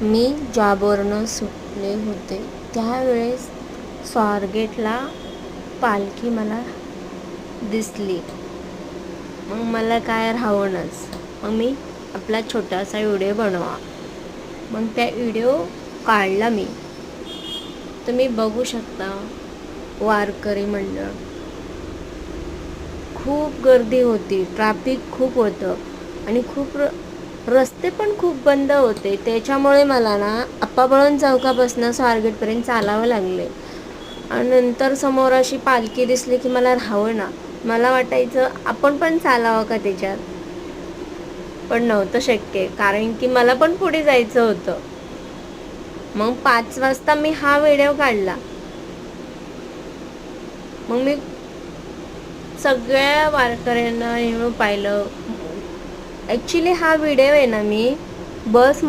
मी जॉबवरनं सुटले होते त्यावेळेस स्वारगेटला पालखी मला दिसली. मग मला काय राहवणच, मग मी आपला छोटासा व्हिडिओ बनवा. मग त्या व्हिडिओ काढला मी. तुम्ही बघू शकता वारकरी मंडळ, खूप गर्दी होती, ट्रॅफिक खूप होतं आणि रस्ते पण खूप बंद होते. त्याच्यामुळे मला ना आप्पाबळवंत चौकापासून स्वारगेटपर्यंत चालावं लागले. आणि नंतर समोर अशी पालखी दिसली की मला राहावं ना. मला वाटायचं आपण पण चालावं का त्याच्यात, पण नव्हतं शक्य, कारण की मला पण पुढे जायचं होतं. मग 5 वाजता मी हा व्हिडिओ काढला. मग मी सगळ्या वारकऱ्यांना येऊन पाहिलं. ॲक्च्युली हा व्हिडिओ आहे ना मी बस